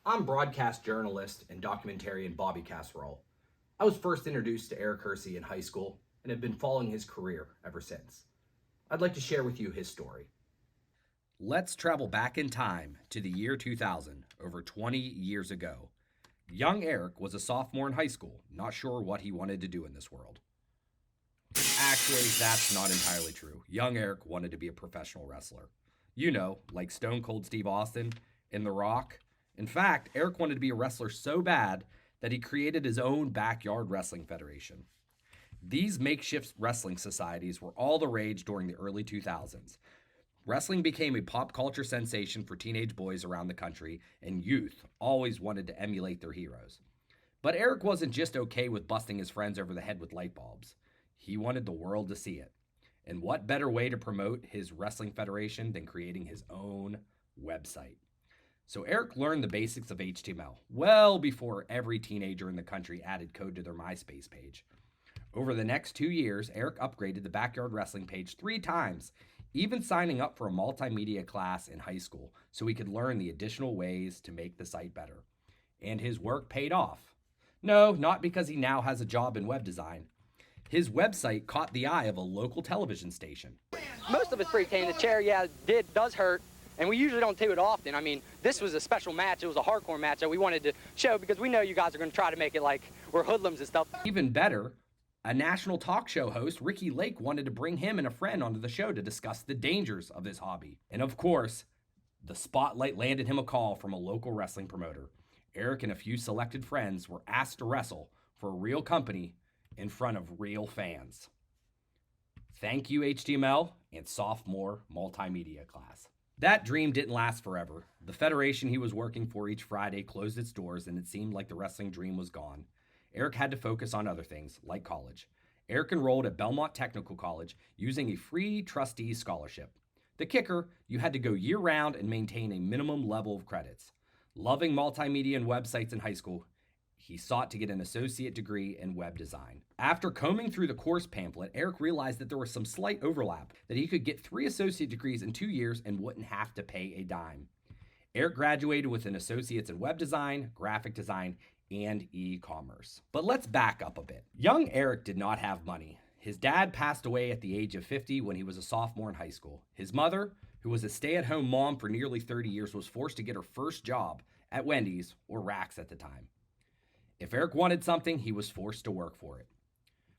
I'm broadcast journalist and documentarian Bobby Casserole. I was first introduced to Eric Hersey in high school and have been following his career ever since. I'd like to share with you his story. Let's travel back in time to the year 2000, over 20 years ago. Young Eric was a sophomore in high school, not sure what he wanted to do in this world. Actually, that's not entirely true. Young Eric wanted to be a professional wrestler. You know, like Stone Cold Steve Austin and The Rock. In fact, Eric wanted to be a wrestler so bad that he created his own backyard wrestling federation. These makeshift wrestling societies were all the rage during the early 2000s. Wrestling became a pop culture sensation for teenage boys around the country, and youth always wanted to emulate their heroes. But Eric wasn't just okay with busting his friends over the head with light bulbs. He wanted the world to see it. And what better way to promote his wrestling federation than creating his own website? So Eric learned the basics of HTML well before every teenager in the country added code to their MySpace page. Over the next 2 years, Eric upgraded the Backyard Wrestling page 3 times, even signing up for a multimedia class in high school so he could learn the additional ways to make the site better. And his work paid off. No, not because he now has a job in web design. His website caught the eye of a local television station. Most of it's pretty tame. The chair, does hurt, and we usually don't do it often. I mean, this was a special match. It was a hardcore match that we wanted to show because we know you guys are going to try to make it like we're hoodlums and stuff. Even better, a national talk show host, Ricky Lake, wanted to bring him and a friend onto the show to discuss the dangers of this hobby. And of course, the spotlight landed him a call from a local wrestling promoter. Eric and a few selected friends were asked to wrestle for a real company in front of real fans. Thank you, HTML and sophomore multimedia class. That dream didn't last forever. The federation he was working for each Friday closed its doors, and it seemed like the wrestling dream was gone. Eric had to focus on other things, like college. Eric enrolled at Belmont Technical College using a free trustees scholarship. The kicker, you had to go year-round and maintain a minimum level of credits. Loving multimedia and websites in high school, he sought to get an associate degree in web design. After combing through the course pamphlet, Eric realized that there was some slight overlap, that he could get 3 associate degrees in 2 years and wouldn't have to pay a dime. Eric graduated with an associate's in web design, graphic design, and e-commerce. But let's back up a bit. Young Eric did not have money. His dad passed away at the age of 50 when he was a sophomore in high school. His mother, who was a stay-at-home mom for nearly 30 years, was forced to get her first job at Wendy's, or Rax at the time. If Eric wanted something, he was forced to work for it.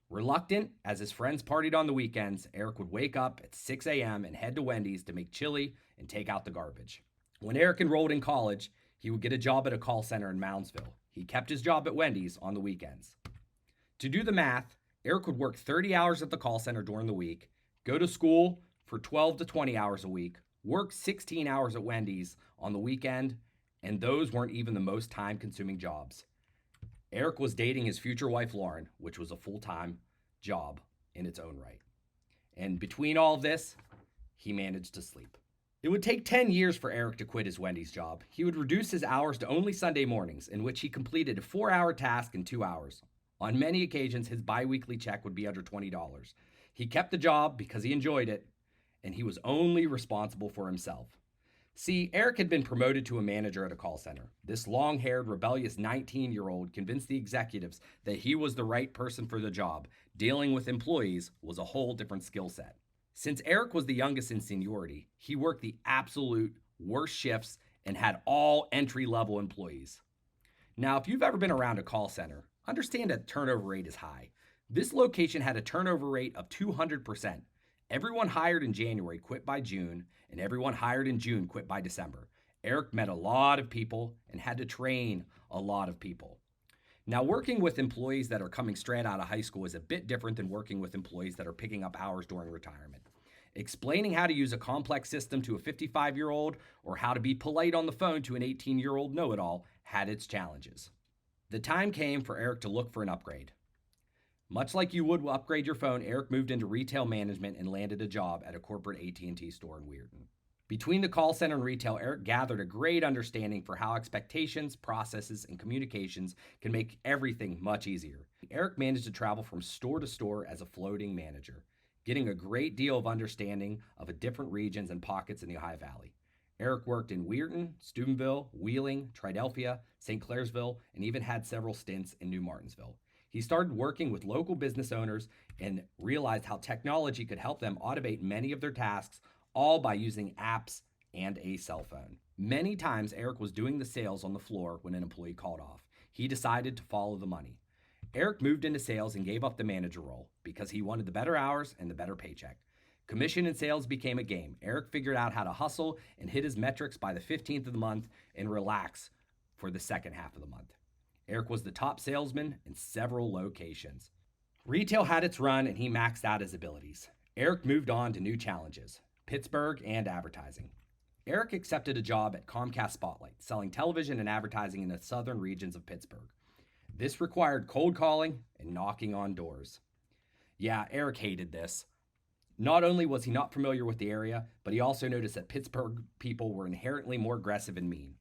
Reluctant, as his friends partied on the weekends, Eric would wake up at 6 a.m. and head to Wendy's to make chili and take out the garbage. When Eric enrolled in college, he would get a job at a call center in Moundsville. He kept his job at Wendy's on the weekends. To do the math, Eric would work 30 hours at the call center during the week, go to school for 12 to 20 hours a week, work 16 hours at Wendy's on the weekend, and those weren't even the most time-consuming jobs. Eric was dating his future wife, Lauren, which was a full-time job in its own right. And between all of this, he managed to sleep. It would take 10 years for Eric to quit his Wendy's job. He would reduce his hours to only Sunday mornings, in which he completed a 4-hour task in 2 hours. On many occasions, his bi-weekly check would be under $20. He kept the job because he enjoyed it, and he was only responsible for himself. See, Eric had been promoted to a manager at a call center. This long-haired, rebellious 19-year-old convinced the executives that he was the right person for the job. Dealing with employees was a whole different skill set. Since Eric was the youngest in seniority, he worked the absolute worst shifts and had all entry-level employees. Now, if you've ever been around a call center, understand that turnover rate is high. This location had a turnover rate of 200%. Everyone hired in January quit by June, and everyone hired in June quit by December. Eric met a lot of people and had to train a lot of people. Now, working with employees that are coming straight out of high school is a bit different than working with employees that are picking up hours during retirement. Explaining how to use a complex system to a 55-year-old or how to be polite on the phone to an 18-year-old know-it-all had its challenges. The time came for Eric to look for an upgrade. Much like you would upgrade your phone, Eric moved into retail management and landed a job at a corporate AT&T store in Weirton. Between the call center and retail, Eric gathered a great understanding for how expectations, processes, and communications can make everything much easier. Eric managed to travel from store to store as a floating manager, getting a great deal of understanding of different regions and pockets in the Ohio Valley. Eric worked in Weirton, Steubenville, Wheeling, Triadelphia, St. Clairsville, and even had several stints in New Martinsville. He started working with local business owners and realized how technology could help them automate many of their tasks, all by using apps and a cell phone. Many times, Eric was doing the sales on the floor when an employee called off. He decided to follow the money. Eric moved into sales and gave up the manager role because he wanted the better hours and the better paycheck. Commission and sales became a game. Eric figured out how to hustle and hit his metrics by the 15th of the month and relax for the second half of the month. Eric was the top salesman in several locations. Retail had its run and he maxed out his abilities. Eric moved on to new challenges, Pittsburgh and advertising. Eric accepted a job at Comcast Spotlight, selling television and advertising in the southern regions of Pittsburgh. This required cold calling and knocking on doors. Yeah, Eric hated this. Not only was he not familiar with the area, but he also noticed that Pittsburgh people were inherently more aggressive and mean.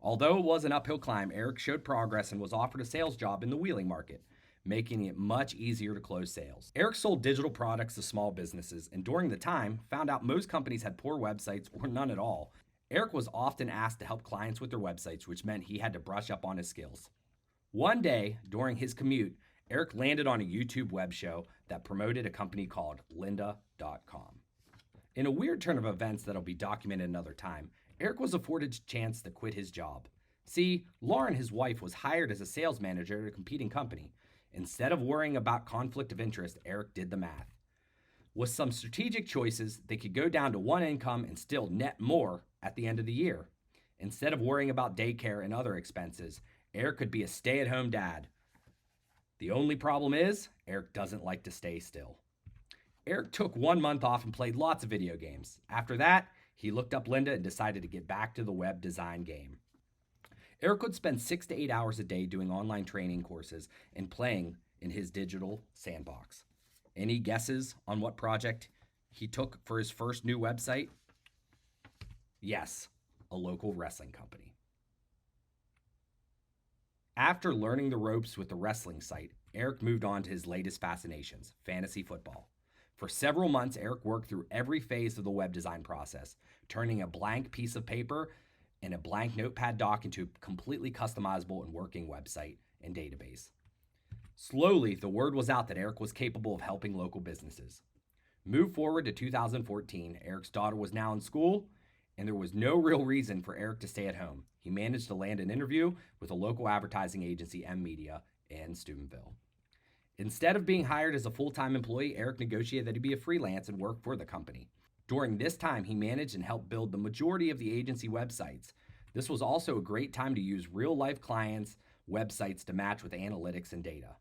Although it was an uphill climb, Eric showed progress and was offered a sales job in the Wheeling market, making it much easier to close sales. Eric sold digital products to small businesses, and during the time, found out most companies had poor websites or none at all. Eric was often asked to help clients with their websites, which meant he had to brush up on his skills. One day, during his commute, Eric landed on a YouTube web show that promoted a company called lynda.com. In a weird turn of events that'll be documented another time, Eric was afforded a chance to quit his job. See, Lauren, his wife, was hired as a sales manager at a competing company. Instead of worrying about conflict of interest, Eric did the math. With some strategic choices, they could go down to one income and still net more at the end of the year. Instead of worrying about daycare and other expenses, Eric could be a stay-at-home dad. The only problem is, Eric doesn't like to stay still. Eric took 1 month off and played lots of video games. After that, he looked up Lynda and decided to get back to the web design game. Eric would spend 6 to 8 hours a day doing online training courses and playing in his digital sandbox. Any guesses on what project he took for his first new website? Yes, a local wrestling company. After learning the ropes with the wrestling site, Eric moved on to his latest fascinations, fantasy football. For several months, Eric worked through every phase of the web design process, turning a blank piece of paper and a blank notepad doc into a completely customizable and working website and database. Slowly, the word was out that Eric was capable of helping local businesses. Move forward to 2014, Eric's daughter was now in school, and there was no real reason for Eric to stay at home. He managed to land an interview with a local advertising agency, M Media, in Steubenville. Instead of being hired as a full-time employee, Eric negotiated that he be a freelance and work for the company. During this time, he managed and helped build the majority of the agency websites. This was also a great time to use real-life clients' websites to match with analytics and data.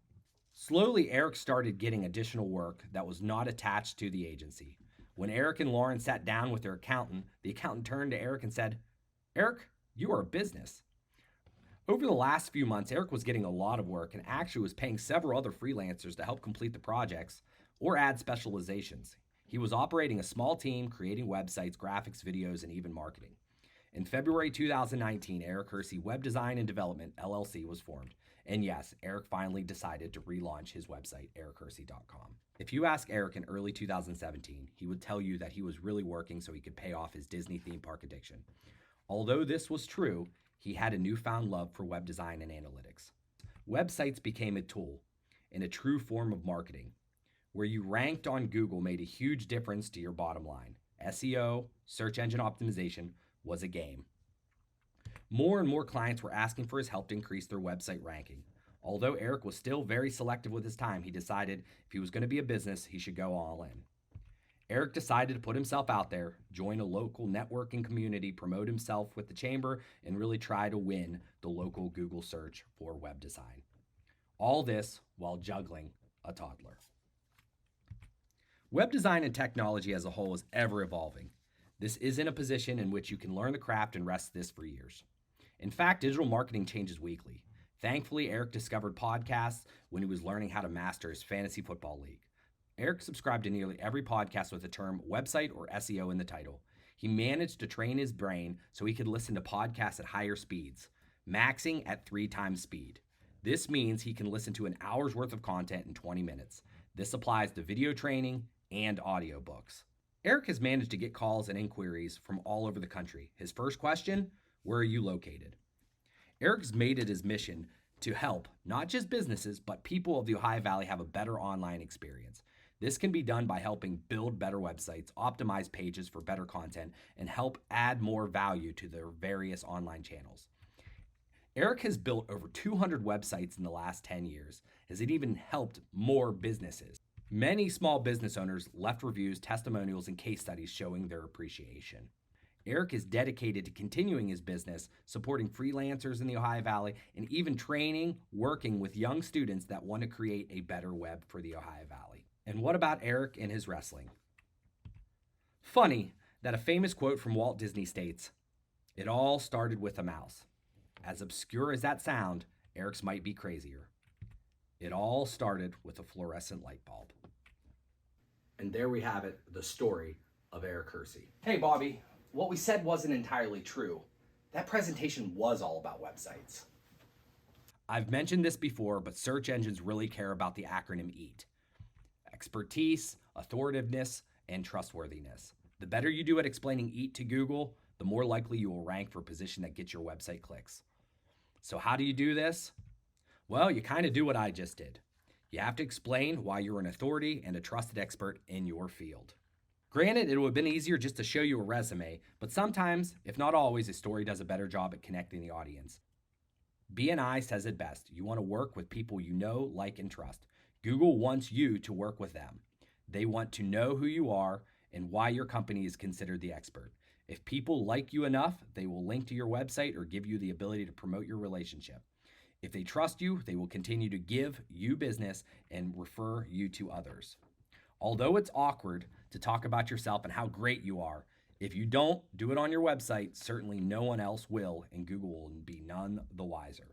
Slowly, Eric started getting additional work that was not attached to the agency. When Eric and Lauren sat down with their accountant, the accountant turned to Eric and said, "Eric, you are a business." Over the last few months, Eric was getting a lot of work and actually was paying several other freelancers to help complete the projects or add specializations. He was operating a small team, creating websites, graphics, videos, and even marketing. In February 2019, Eric Hersey Web Design and Development, LLC, was formed. And yes, Eric finally decided to relaunch his website, erichersey.com. If you ask Eric in early 2017, he would tell you that he was really working so he could pay off his Disney theme park addiction. Although this was true, he had a newfound love for web design and analytics. Websites became a tool and a true form of marketing. Where you ranked on Google made a huge difference to your bottom line. SEO, search engine optimization, was a game. More and more clients were asking for his help to increase their website ranking. Although Eric was still very selective with his time, he decided if he was going to be a business, he should go all in. Eric decided to put himself out there, join a local networking community, promote himself with the chamber, and really try to win the local Google search for web design. All this while juggling a toddler. Web design and technology as a whole is ever evolving. This isn't a position in which you can learn the craft and rest this for years. In fact, digital marketing changes weekly. Thankfully, Eric discovered podcasts when he was learning how to master his fantasy football league. Eric subscribed to nearly every podcast with the term website or SEO in the title. He managed to train his brain so he could listen to podcasts at higher speeds, maxing at 3 times speed. This means he can listen to an hour's worth of content in 20 minutes. This applies to video training and audiobooks. Eric has managed to get calls and inquiries from all over the country. His first question: where are you located? Eric's made it his mission to help not just businesses, but people of the Ohio Valley have a better online experience. This can be done by helping build better websites, optimize pages for better content, and help add more value to their various online channels. Eric has built over 200 websites in the last 10 years, as it even helped more businesses. Many small business owners left reviews, testimonials, and case studies showing their appreciation. Eric is dedicated to continuing his business, supporting freelancers in the Ohio Valley, and even working with young students that want to create a better web for the Ohio Valley. And what about Eric and his wrestling? Funny that a famous quote from Walt Disney states, "It all started with a mouse." As obscure as that sound, Eric's might be crazier. It all started with a fluorescent light bulb. And there we have it, the story of Eric Hersey. Hey, Bobby, what we said wasn't entirely true. That presentation was all about websites. I've mentioned this before, but search engines really care about the acronym EAT. Expertise, authoritativeness, and trustworthiness. The better you do at explaining EAT to Google, the more likely you will rank for a position that gets your website clicks. So how do you do this? Well, you kind of do what I just did. You have to explain why you're an authority and a trusted expert in your field. Granted, it would have been easier just to show you a resume, but sometimes, if not always, a story does a better job at connecting the audience. B&I says it best. You want to work with people you know, like, and trust. Google wants you to work with them. They want to know who you are and why your company is considered the expert. If people like you enough, they will link to your website or give you the ability to promote your relationship. If they trust you, they will continue to give you business and refer you to others. Although it's awkward to talk about yourself and how great you are, if you don't do it on your website, certainly no one else will, and Google will be none the wiser.